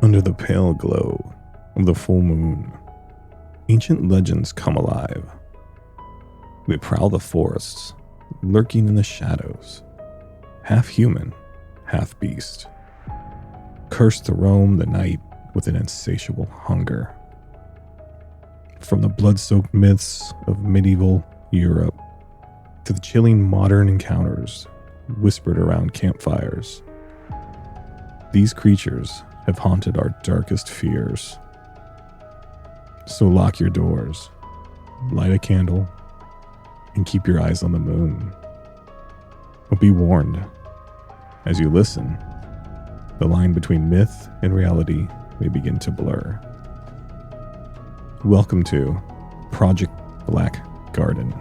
Under the pale glow of the full moon, ancient legends come alive. They prowl the forests, lurking in the shadows, half human, half beast, cursed to roam the night with an insatiable hunger. From the blood-soaked myths of medieval Europe to the chilling modern encounters whispered around campfires, these creatures have haunted our darkest fears. So lock your doors, light a candle, and keep your eyes on the moon. But be warned, as you listen, the line between myth and reality may begin to blur. Welcome to Project Black Garden,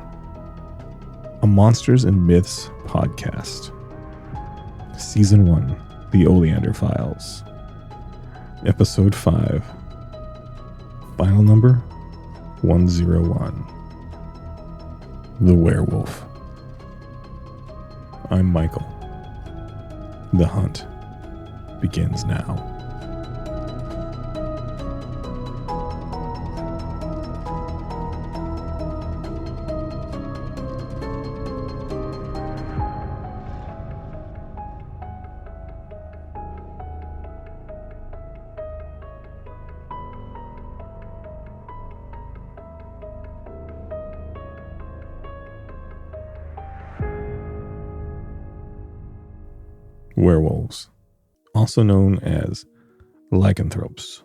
a Monsters and Myths podcast. Season 1, The Oleander Files. Episode 5. Final number 101. The Werewolf. I'm Michael. The hunt begins now. Werewolves, also known as lycanthropes,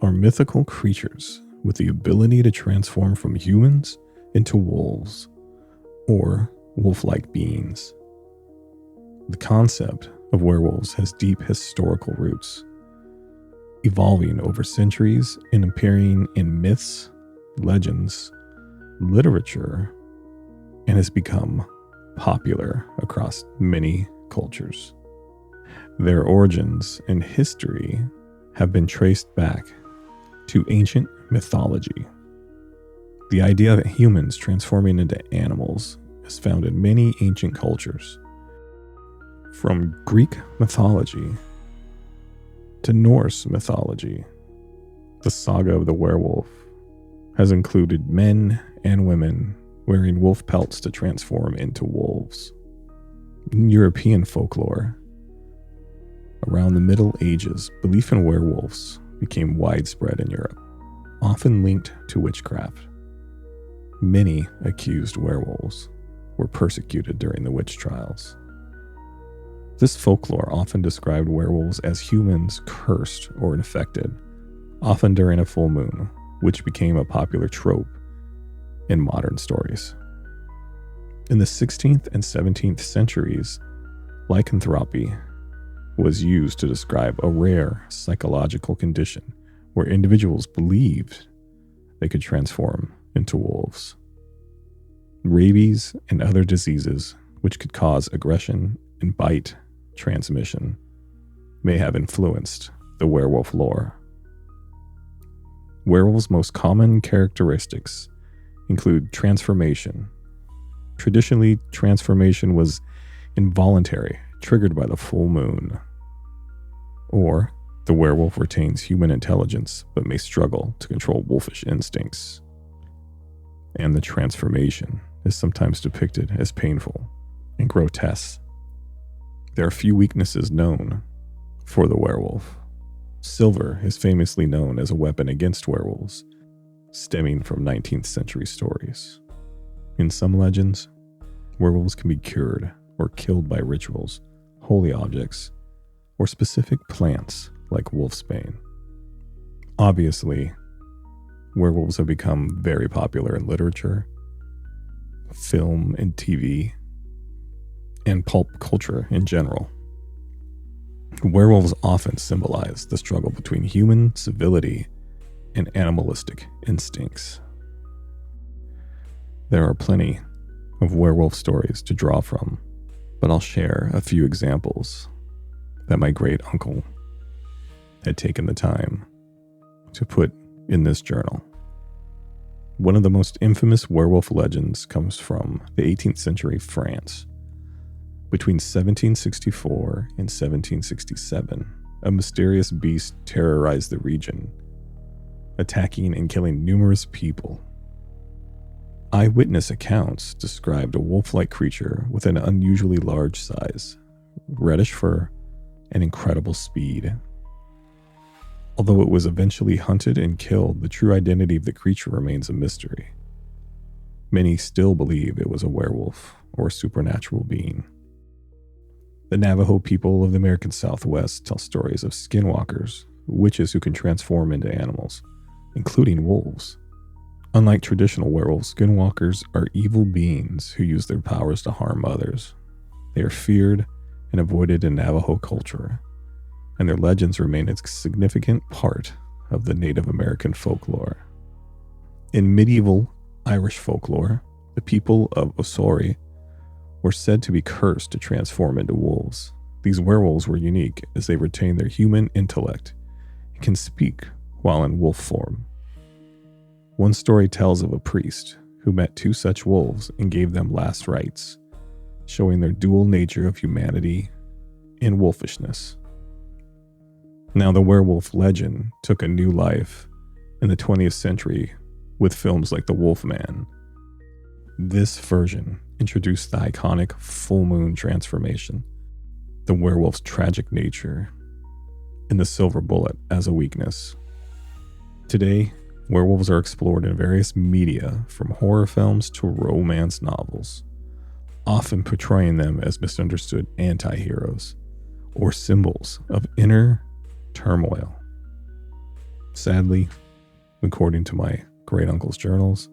are mythical creatures with the ability to transform from humans into wolves, or wolf-like beings. The concept of werewolves has deep historical roots, evolving over centuries and appearing in myths, legends, literature, and has become popular across many cultures. Their origins and history have been traced back to ancient mythology. The idea of humans transforming into animals is found in many ancient cultures, from Greek mythology to Norse mythology. The saga of the werewolf has included men and women wearing wolf pelts to transform into wolves. In European folklore, around the Middle Ages, belief in werewolves became widespread in Europe, often linked to witchcraft. Many accused werewolves were persecuted during the witch trials. This folklore often described werewolves as humans cursed or infected, often during a full moon, which became a popular trope in modern stories. In the 16th and 17th centuries, lycanthropy was used to describe a rare psychological condition where individuals believed they could transform into wolves. Rabies and other diseases which could cause aggression and bite transmission may have influenced the werewolf lore. Werewolves' most common characteristics include transformation. Traditionally, transformation was involuntary, triggered by the full moon. Or, the werewolf retains human intelligence but may struggle to control wolfish instincts. And the transformation is sometimes depicted as painful and grotesque. There are few weaknesses known for the werewolf. Silver is famously known as a weapon against werewolves, stemming from 19th century stories. In some legends, werewolves can be cured or killed by rituals, holy objects, or specific plants like wolfsbane. Obviously, werewolves have become very popular in literature, film and TV, and pulp culture in general. Werewolves often symbolize the struggle between human civility and animalistic instincts. There are plenty of werewolf stories to draw from, but I'll share a few examples that my great uncle had taken the time to put in this journal. One of the most infamous werewolf legends comes from the 18th century France. Between 1764 and 1767, a mysterious beast terrorized the region, attacking and killing numerous people. Eyewitness accounts described a wolf-like creature with an unusually large size, reddish fur, and incredible speed. Although it was eventually hunted and killed, the true identity of the creature remains a mystery. Many still believe it was a werewolf or a supernatural being. The Navajo people of the American Southwest tell stories of skinwalkers, witches who can transform into animals, including wolves. Unlike traditional werewolves, skinwalkers are evil beings who use their powers to harm others. They are feared and avoided in Navajo culture, and their legends remain a significant part of the Native American folklore. In medieval Irish folklore, the people of Ossory were said to be cursed to transform into wolves. These werewolves were unique as they retain their human intellect and can speak while in wolf form. One story tells of a priest who met two such wolves and gave them last rites, showing their dual nature of humanity and wolfishness. Now, the werewolf legend took a new life in the 20th century with films like The Wolfman. This version introduced the iconic full moon transformation, the werewolf's tragic nature, and the silver bullet as a weakness. Today, werewolves are explored in various media, from horror films to romance novels, often portraying them as misunderstood anti-heroes or symbols of inner turmoil. Sadly, according to my great uncle's journals,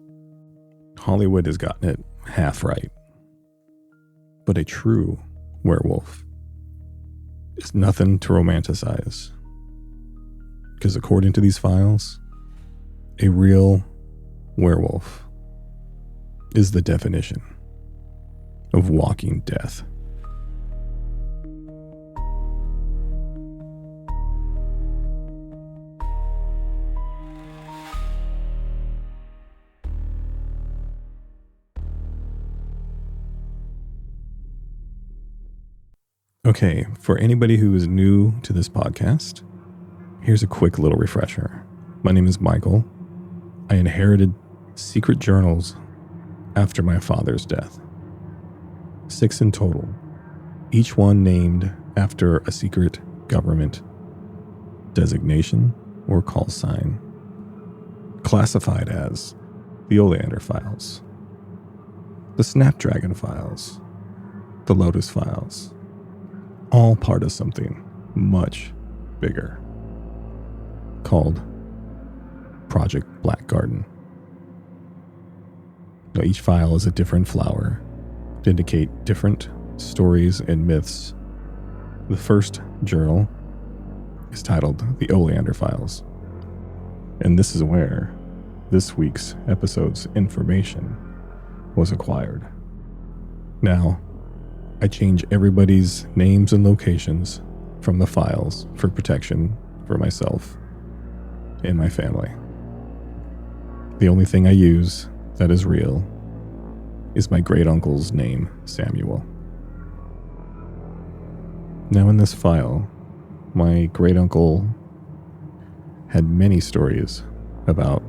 Hollywood has gotten it half right. But a true werewolf is nothing to romanticize. Because according to these files, a real werewolf is the definition of walking death. Okay, for anybody who is new to this podcast, here's a quick little refresher. My name is Michael. I inherited secret journals after my father's death. 6 in total, each one named after a secret government designation or call sign, classified as the Oleander Files, the Snapdragon Files, the Lotus Files, all part of something much bigger called Project Black Garden. Now, each file is a different flower to indicate different stories and myths. The first journal is titled The Oleander Files, and this is where this week's episode's information was acquired. Now, I change everybody's names and locations from the files for protection for myself and my family. The only thing I use that is real is my great uncle's name, Samuel. Now, in this file, my great uncle had many stories about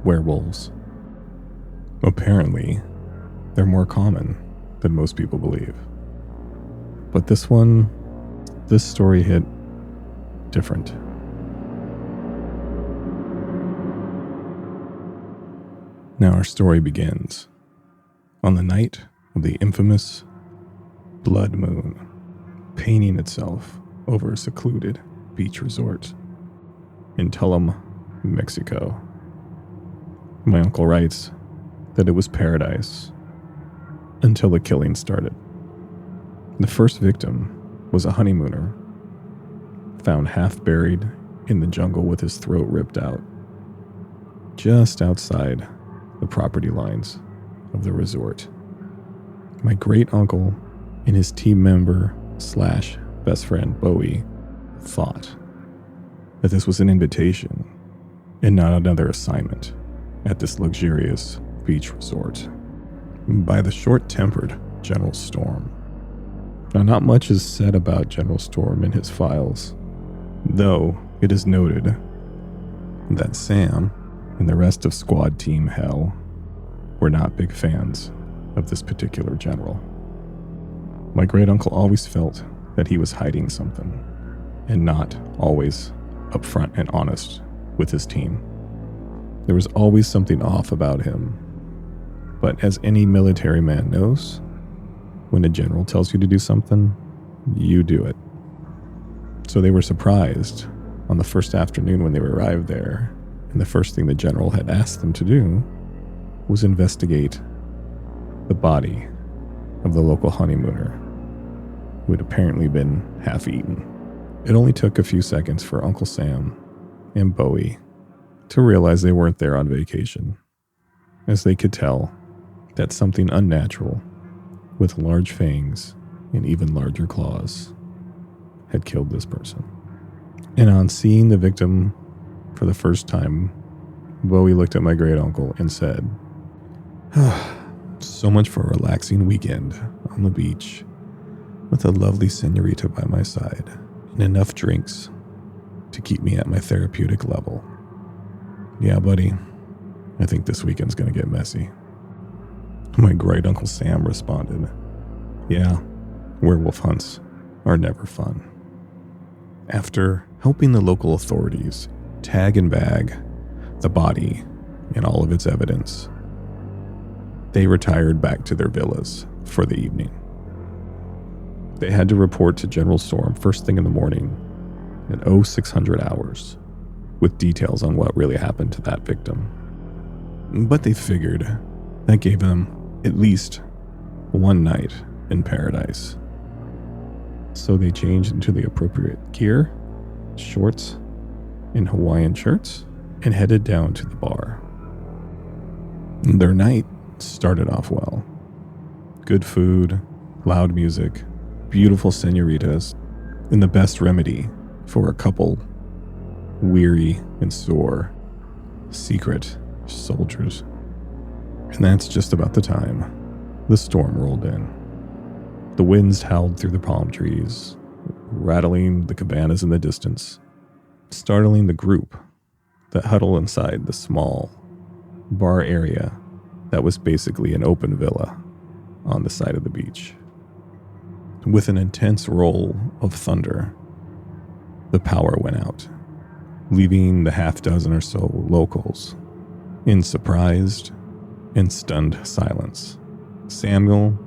werewolves. Apparently, they're more common than most people believe. But this story hit different. Now our story begins on the night of the infamous blood moon, painting itself over a secluded beach resort in Tulum, Mexico. My uncle writes that it was paradise until the killing started. The first victim was a honeymooner, found half buried in the jungle with his throat ripped out, just outside the property lines of the resort. My great uncle and his team member / best friend Bowie thought that this was an invitation and not another assignment at this luxurious beach resort. By the short-tempered General Storm, Now, not much is said about General Storm in his files, though it is noted that Sam and the rest of Squad Team Hell were not big fans of this particular general. My great uncle always felt that he was hiding something and not always upfront and honest with his team. There was always something off about him, but as any military man knows, when a general tells you to do something, you do it. So they were surprised on the first afternoon when they arrived there, and the first thing the general had asked them to do was investigate the body of the local honeymooner, who had apparently been half-eaten. It only took a few seconds for Uncle Sam and Bowie to realize they weren't there on vacation, as they could tell that something unnatural with large fangs and even larger claws had killed this person. And on seeing the victim for the first time, Bowie looked at my great uncle and said, "So much for a relaxing weekend on the beach with a lovely senorita by my side and enough drinks to keep me at my therapeutic level. Yeah, buddy, I think this weekend's gonna get messy." My great uncle Sam responded, "Yeah, werewolf hunts are never fun." After helping the local authorities tag and bag the body and all of its evidence, they retired back to their villas for the evening. They had to report to General Storm first thing in the morning at 0600 hours with details on what really happened to that victim. But they figured that gave them at least one night in paradise. So they changed into the appropriate gear, shorts, and Hawaiian shirts, and headed down to the bar. Their night started off well. Good food, loud music, beautiful senoritas, and the best remedy for a couple weary and sore secret soldiers. And that's just about the time the storm rolled in. The winds howled through the palm trees, rattling the cabanas in the distance, startling the group that huddled inside the small bar area that was basically an open villa on the side of the beach. With an intense roll of thunder, the power went out, leaving the half dozen or so locals in surprised and stunned silence. Samuel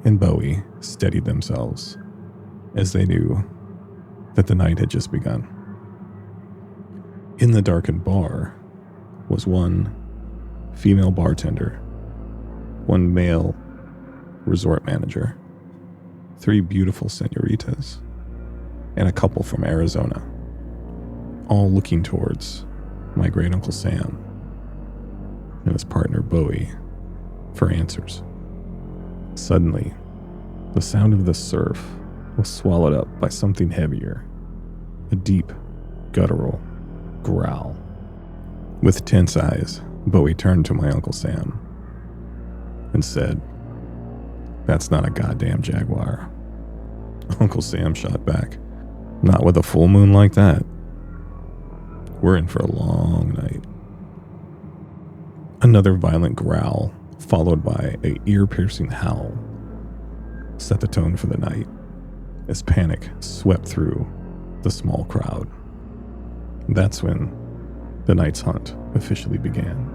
and Bowie steadied themselves as they knew that the night had just begun. In the darkened bar was one female bartender, one male resort manager, 3 beautiful senoritas, and a couple from Arizona, all looking towards my great uncle Sam and his partner Bowie for answers. Suddenly, the sound of the surf was swallowed up by something heavier, a deep, guttural growl. With tense eyes, Bowie turned to my Uncle Sam and said, "That's not a goddamn jaguar." Uncle Sam shot back, "Not with a full moon like that. We're in for a long night." Another violent growl, followed by an ear-piercing howl, set the tone for the night as panic swept through the small crowd. That's when the night's hunt officially began.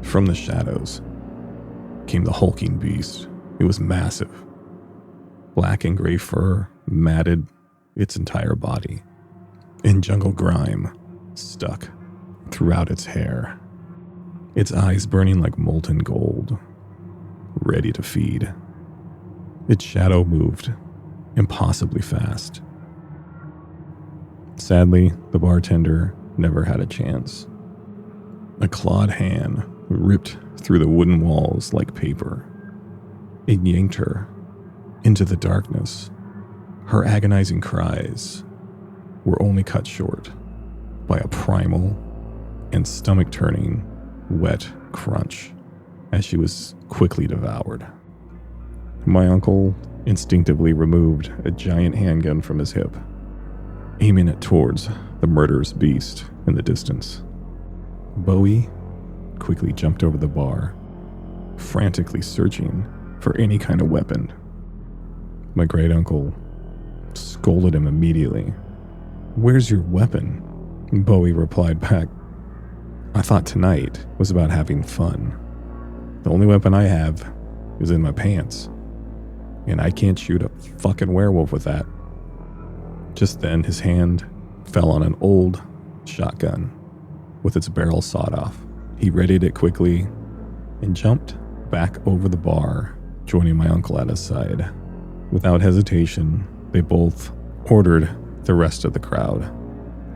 From the shadows came the hulking beast. It was massive. Black and gray fur matted its entire body, and jungle grime stuck throughout its hair. Its eyes burning like molten gold, ready to feed. Its shadow moved impossibly fast. Sadly, the bartender never had a chance. A clawed hand ripped through the wooden walls like paper. It yanked her into the darkness. Her agonizing cries were only cut short by a primal and stomach-turning wet crunch as she was quickly devoured. My uncle instinctively removed a giant handgun from his hip, aiming it towards the murderous beast in the distance. Bowie quickly jumped over the bar, frantically searching for any kind of weapon. My great uncle scolded him immediately. "Where's your weapon?" Bowie replied back, "I thought tonight was about having fun. The only weapon I have is in my pants, and I can't shoot a fucking werewolf with that." Just then, his hand fell on an old shotgun with its barrel sawed off. He readied it quickly and jumped back over the bar, joining my uncle at his side. Without hesitation, they both ordered the rest of the crowd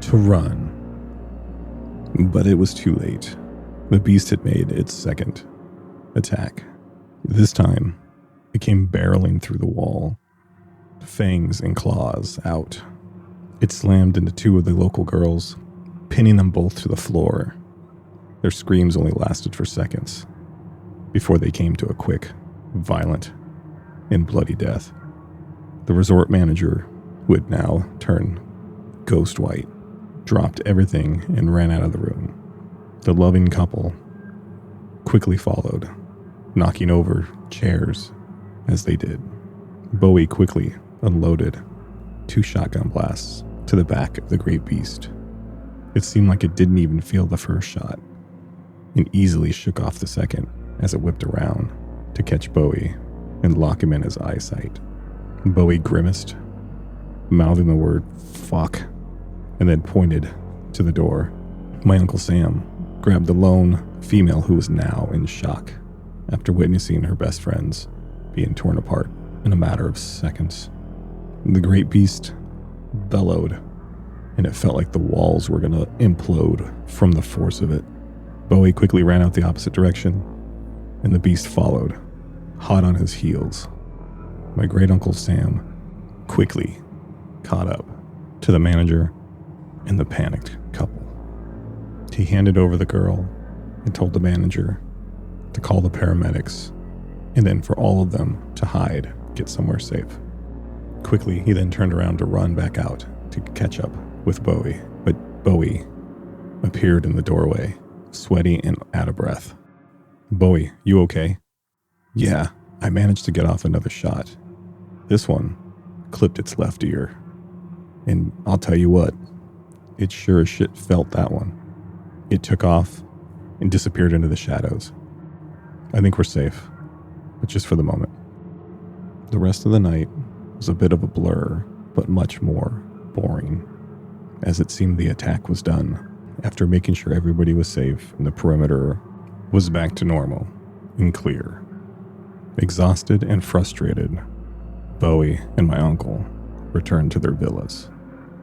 to run. But it was too late. The beast had made its second attack. This time, it came barreling through the wall, fangs and claws out. It slammed into two of the local girls, pinning them both to the floor. Their screams only lasted for seconds before they came to a quick, violent, and bloody death. The resort manager, who had now turned ghost white, dropped everything and ran out of the room. The loving couple quickly followed, knocking over chairs as they did. Bowie quickly unloaded 2 shotgun blasts to the back of the great beast. It seemed like it didn't even feel the first shot, and easily shook off the second as it whipped around to catch Bowie and lock him in his eyesight. Bowie grimaced, mouthing the word "fuck," and then pointed to the door. My Uncle Sam grabbed the lone female who was now in shock after witnessing her best friends being torn apart in a matter of seconds. The great beast bellowed, and it felt like the walls were going to implode from the force of it. Bowie quickly ran out the opposite direction, and the beast followed, hot on his heels. My great Uncle Sam quickly caught up to the manager and the panicked couple. He handed over the girl and told the manager to call the paramedics, and then for all of them to hide, get somewhere safe. Quickly, he then turned around to run back out to catch up with Bowie, but Bowie appeared in the doorway, sweaty and out of breath. "Bowie, you okay?" "Yeah, I managed to get off another shot. This one clipped its left ear. And I'll tell you what, it sure as shit felt that one. It took off and disappeared into the shadows. I think we're safe, but just for the moment." The rest of the night was a bit of a blur, but much more boring, as it seemed the attack was done after making sure everybody was safe and the perimeter was back to normal and clear. Exhausted and frustrated, Bowie and my uncle returned to their villas.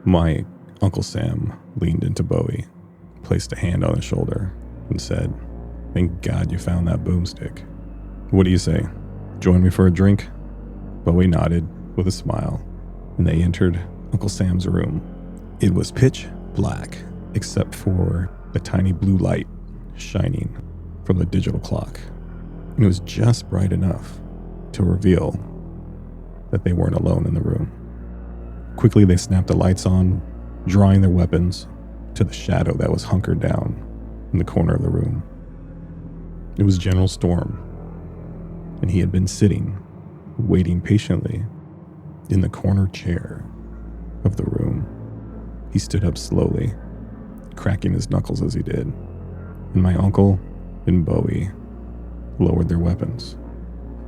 My Uncle Sam leaned into Bowie, placed a hand on his shoulder, and said, "Thank God you found that boomstick. What do you say? Join me for a drink?" Bowie nodded with a smile, and they entered Uncle Sam's room. It was pitch black, except for a tiny blue light shining from the digital clock. And it was just bright enough to reveal that they weren't alone in the room. Quickly, they snapped the lights on, drawing their weapons to the shadow that was hunkered down in the corner of the room. It was General Storm, and he had been sitting, waiting patiently in the corner chair of the room. He stood up slowly, cracking his knuckles as he did, and my uncle and Bowie lowered their weapons.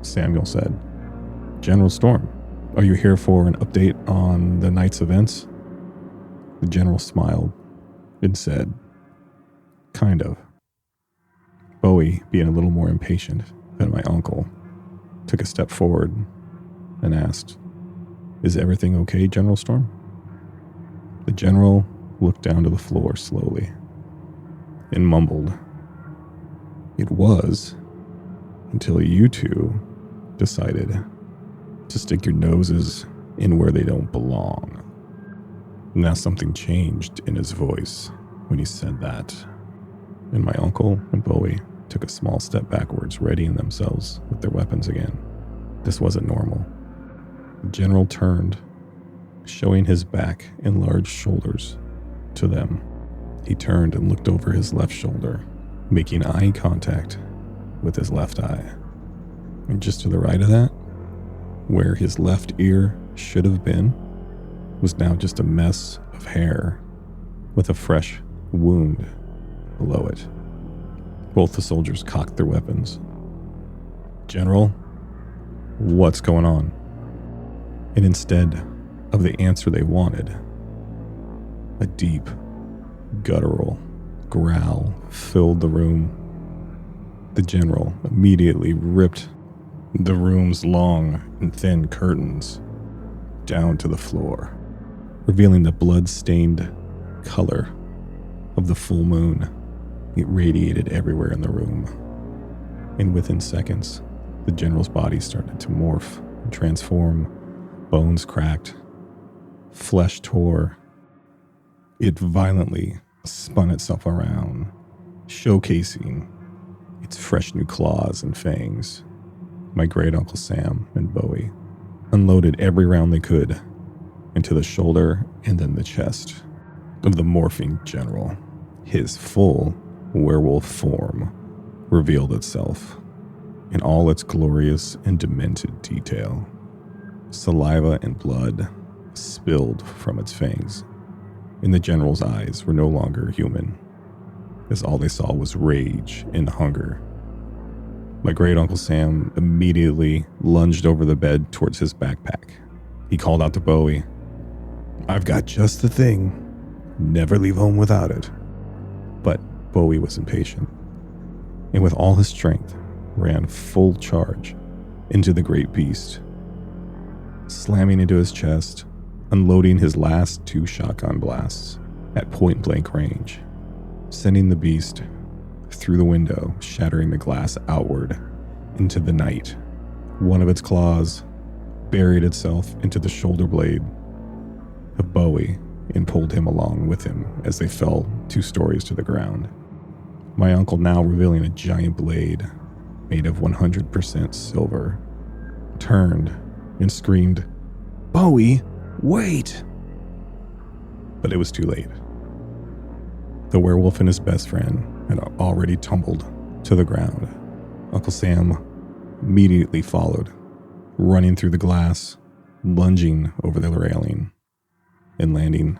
Samuel said, "General Storm, are you here for an update on the night's events?" The general smiled and said, "Kind of." Bowie, being a little more impatient than my uncle, took a step forward and asked, "Is everything okay, General Storm?" The general looked down to the floor slowly and mumbled, "It was until you two decided to stick your noses in where they don't belong." Now something changed in his voice when he said that, and my uncle and Bowie took a small step backwards, readying themselves with their weapons again. This wasn't normal. General turned, showing his back and large shoulders to them. He turned and looked over his left shoulder, making eye contact with his left eye. And just to the right of that, where his left ear should have been, was now just a mess of hair with a fresh wound below it. Both the soldiers cocked their weapons. "General, what's going on?" And instead of the answer they wanted, a deep, guttural growl filled the room. The general immediately ripped the room's long and thin curtains down to the floor, revealing the blood-stained color of the full moon. It radiated everywhere in the room. And within seconds, the general's body started to morph and transform. Bones cracked, flesh tore. It violently spun itself around, showcasing its fresh new claws and fangs. My great Uncle Sam and Bowie unloaded every round they could into the shoulder and then the chest of the morphing general. His full werewolf form revealed itself in all its glorious and demented detail. Saliva and blood spilled from its fangs, and the general's eyes were no longer human, as all they saw was rage and hunger. My great Uncle Sam immediately lunged over the bed towards his backpack. He called out to Bowie, "I've got just the thing. Never leave home without it." But Bowie was impatient, and with all his strength ran full charge into the great beast, slamming into his chest, unloading his last 2 shotgun blasts at point-blank range, sending the beast through the window, shattering the glass outward into the night. One of its claws buried itself into the shoulder blade of Bowie and pulled him along with him as they fell 2 stories to the ground. My uncle, now revealing a giant blade made of 100% silver, turned and screamed, "Bowie, wait!" But it was too late. The werewolf and his best friend had already tumbled to the ground. Uncle Sam immediately followed, running through the glass, lunging over the railing, and landing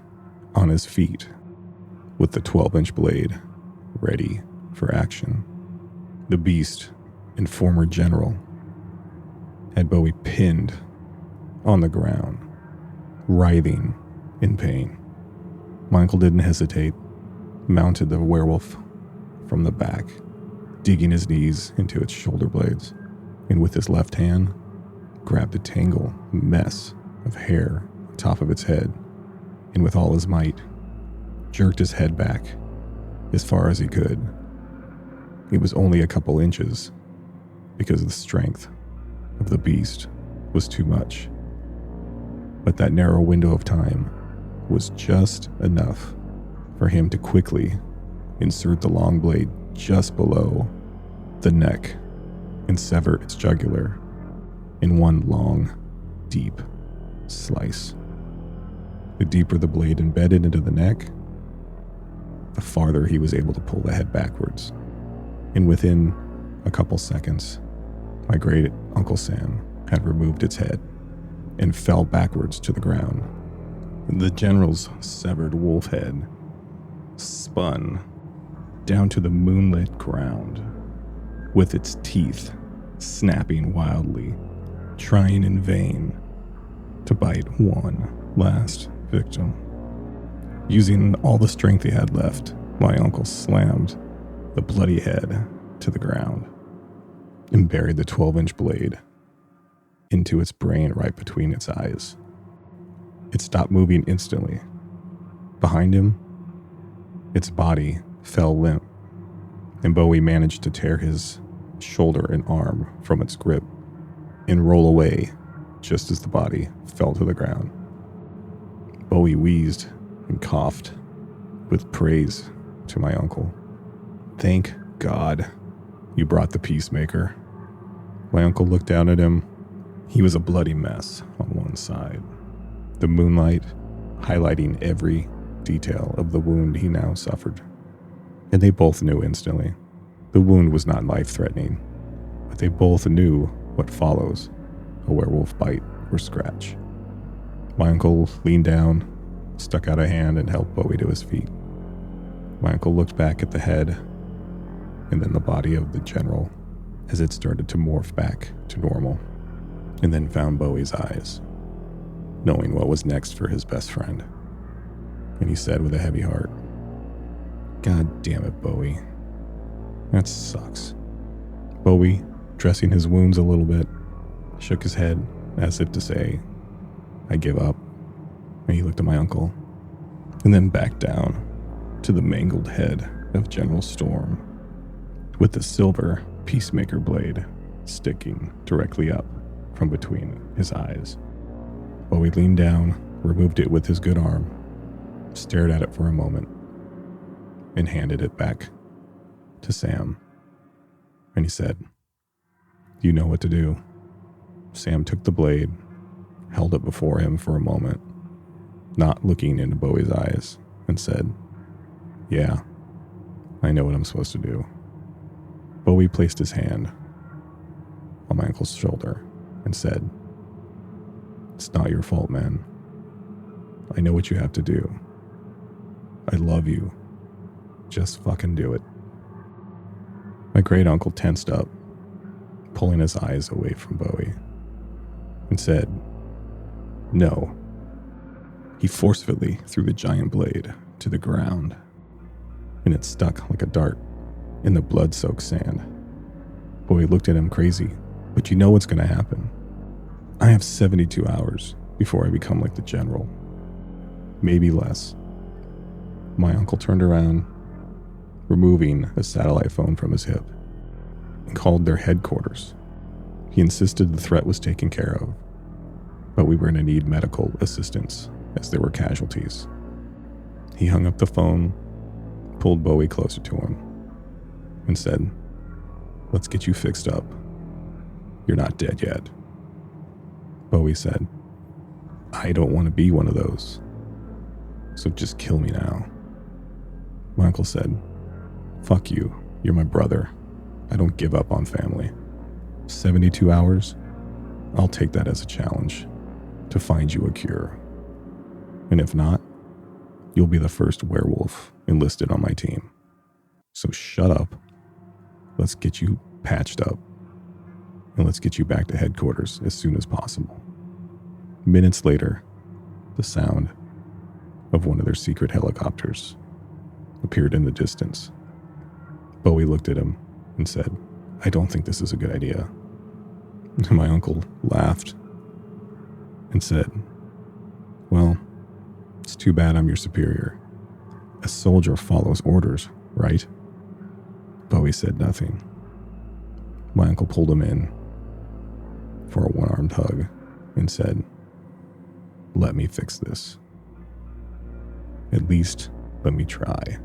on his feet with the 12-inch blade ready for action. The beast and former general had Bowie pinned on the ground, writhing in pain. My uncle didn't hesitate, mounted the werewolf from the back, digging his knees into its shoulder blades, and with his left hand, grabbed a tangled mess of hair on top of its head, and with all his might, jerked his head back as far as he could. It was only a couple inches, because the strength of the beast was too much. But that narrow window of time was just enough for him to quickly insert the long blade just below the neck and sever its jugular in one long, deep slice. The deeper the blade embedded into the neck, the farther he was able to pull the head backwards. And within a couple seconds, my great Uncle Sam had removed its head and fell backwards to the ground. The general's severed wolf head spun down to the moonlit ground, with its teeth snapping wildly, trying in vain to bite one last victim. Using all the strength he had left, my uncle slammed the bloody head to the ground and buried the 12-inch blade into its brain right between its eyes. It stopped moving instantly. Behind him, its body fell limp, and Bowie managed to tear his shoulder and arm from its grip and roll away just as the body fell to the ground. Bowie wheezed and coughed with praise to my uncle. "Thank God you brought the peacemaker." My uncle looked down at him He was a bloody mess on one side, the moonlight highlighting every detail of the wound he now suffered. And they both knew instantly. The wound was not life-threatening, but they both knew what follows a werewolf bite or scratch. My uncle leaned down, stuck out a hand, and helped Bowie to his feet. My uncle looked back at the head and then the body of the general as it started to morph back to normal, and then found Bowie's eyes, knowing what was next for his best friend. And he said with a heavy heart, "God damn it, Bowie. That sucks." Bowie, dressing his wounds a little bit, shook his head as if to say, "I give up." And he looked at my uncle, and then back down to the mangled head of General Storm, with the silver peacemaker blade sticking directly up from between his eyes. Bowie leaned down, removed it with his good arm, stared at it for a moment, and handed it back to Sam. And he said, "You know what to do." Sam took the blade, held it before him for a moment, not looking into Bowie's eyes, and said, "Yeah, I know what I'm supposed to do." Bowie placed his hand on my uncle's shoulder and said, "It's not your fault, man. I know what you have to do. I love you. Just fucking do it." My great uncle tensed up, pulling his eyes away from Bowie, and said, "No." He forcefully threw the giant blade to the ground, and it stuck like a dart in the blood-soaked sand. Bowie looked at him crazy, "But you know what's going to happen. I have 72 hours before I become like the general. Maybe less." My uncle turned around, removing a satellite phone from his hip, and called their headquarters. He insisted the threat was taken care of, but we were going to need medical assistance as there were casualties. He hung up the phone, pulled Bowie closer to him, and said, "Let's get you fixed up. You're not dead yet." Bowie said, "I don't want to be one of those, so just kill me now." My uncle said, "Fuck you. You're my brother. I don't give up on family. 72 hours? I'll take that as a challenge to find you a cure. And if not, you'll be the first werewolf enlisted on my team. So shut up. Let's get you patched up. And let's get you back to headquarters as soon as possible." Minutes later, the sound of one of their secret helicopters appeared in the distance. Bowie looked at him and said, "I don't think this is a good idea." And my uncle laughed and said, "Well, it's too bad I'm your superior. A soldier follows orders, right?" Bowie said nothing. My uncle pulled him in for a one-armed hug and said, "Let me fix this. At least let me try."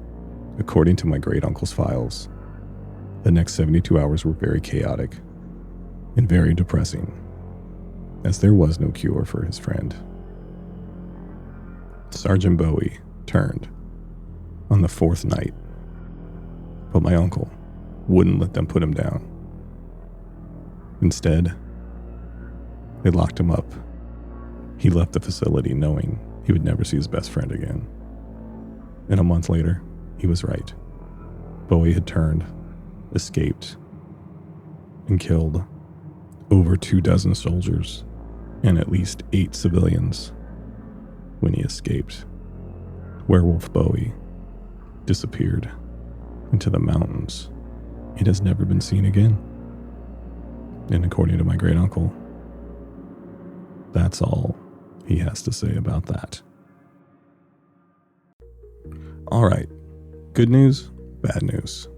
According to my great-uncle's files, the next 72 hours were very chaotic and very depressing, as there was no cure for his friend. Sergeant Bowie turned on the fourth night, but my uncle wouldn't let them put him down. Instead, they locked him up. He left the facility knowing he would never see his best friend again. And a month later, he was right. Bowie had turned, escaped, and killed over 24 soldiers and at least 8 civilians when he escaped. Werewolf Bowie disappeared into the mountains and has never been seen again. And according to my great uncle, that's all he has to say about that. All right, good news, bad news.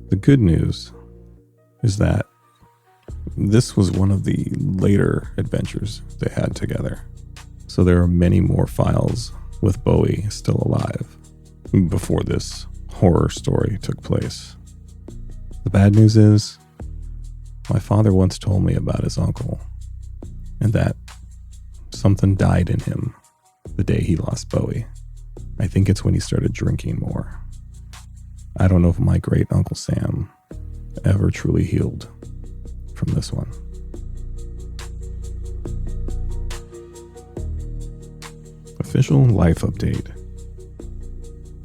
The good news is that this was one of the later adventures they had together. So there are many more files with Bowie still alive before this horror story took place. The bad news is, my father once told me about his uncle, and that something died in him the day he lost Bowie. I think it's when he started drinking more. I don't know if my great Uncle Sam ever truly healed from this one. Official life update.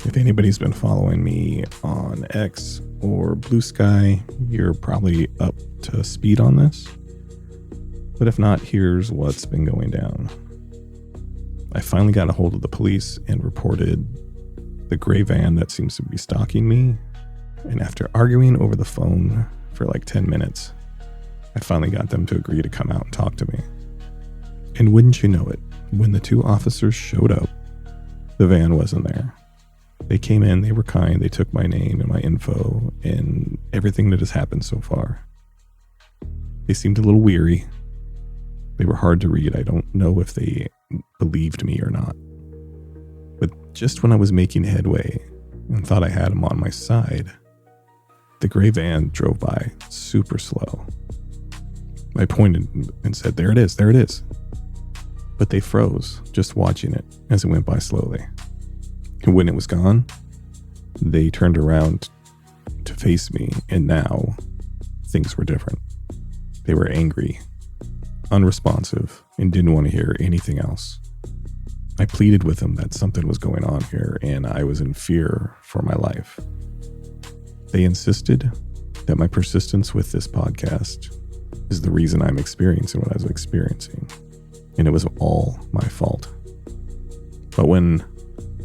If anybody's been following me on X or Blue Sky, you're probably up to speed on this. But if not, here's what's been going down. I finally got a hold of the police and reported the gray van that seems to be stalking me. And after arguing over the phone for like 10 minutes, I finally got them to agree to come out and talk to me. And wouldn't you know it, when the two officers showed up, the van wasn't there. They came in, they were kind, they took my name and my info and everything that has happened so far. They seemed a little weary. They were hard to read. I don't know if they believed me or not. But just when I was making headway and thought I had them on my side, the gray van drove by super slow. I pointed and said, there it is, there it is. But they froze, just watching it as it went by slowly. And when it was gone, they turned around to face me, and now things were different. They were angry, unresponsive, and didn't want to hear anything else. I pleaded with them that something was going on here, and I was in fear for my life. They insisted that my persistence with this podcast is the reason I'm experiencing what I was experiencing, and it was all my fault. But when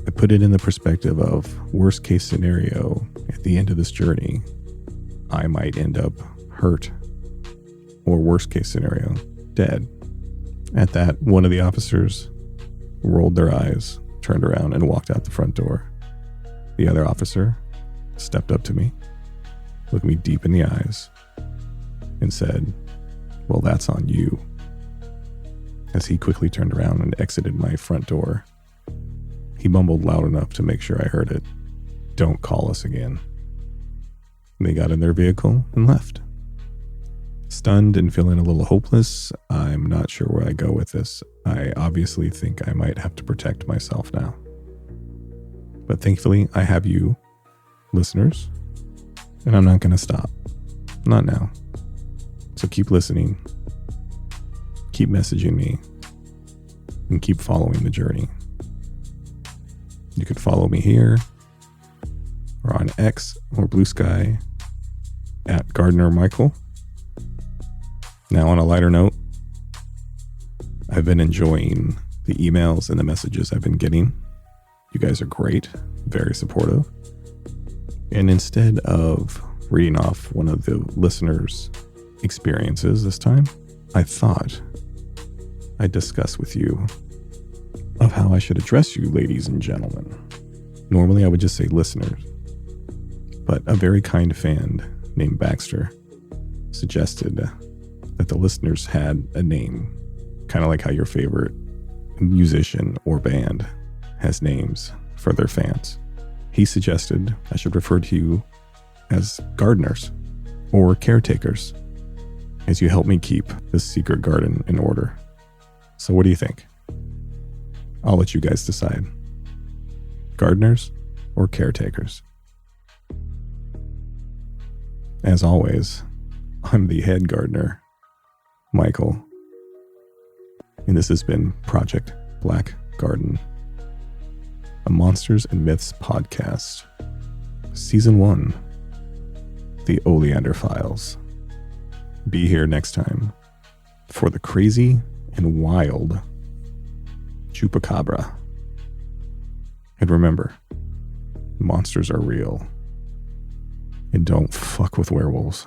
I put it in the perspective of worst case scenario, at the end of this journey, I might end up hurt, or worst case scenario, dead. At that, one of the officers rolled their eyes, turned around, and walked out the front door. The other officer stepped up to me, looked me deep in the eyes, and said, "Well, that's on you," as he quickly turned around and exited my front door. He mumbled loud enough to make sure I heard it, "Don't call us again." They got in their vehicle and left. Stunned and feeling a little hopeless, I'm not sure where I go with this. I obviously think I might have to protect myself now. But thankfully, I have you, listeners, and I'm not going to stop. Not now. So keep listening, keep messaging me, and keep following the journey. You can follow me here, or on X or Blue Sky, at Gardener Michael. Now, on a lighter note, I've been enjoying the emails and the messages I've been getting. You guys are great, very supportive. And instead of reading off one of the listeners' experiences this time, I thought I'd discuss with you of how I should address you, ladies and gentlemen. Normally, I would just say listeners, but a very kind fan named Baxter suggested that the listeners had a name, kind of like how your favorite musician or band has names for their fans. He suggested I should refer to you as gardeners or caretakers, as you help me keep this secret garden in order. So what do you think? I'll let you guys decide. Gardeners or caretakers? As always, I'm the head gardener, Michael, and this has been Project Black Garden, a Monsters and Myths podcast, Season 1, the Oleander Files. Be here next time for the crazy and wild Chupacabra. And remember, monsters are real, and don't fuck with werewolves.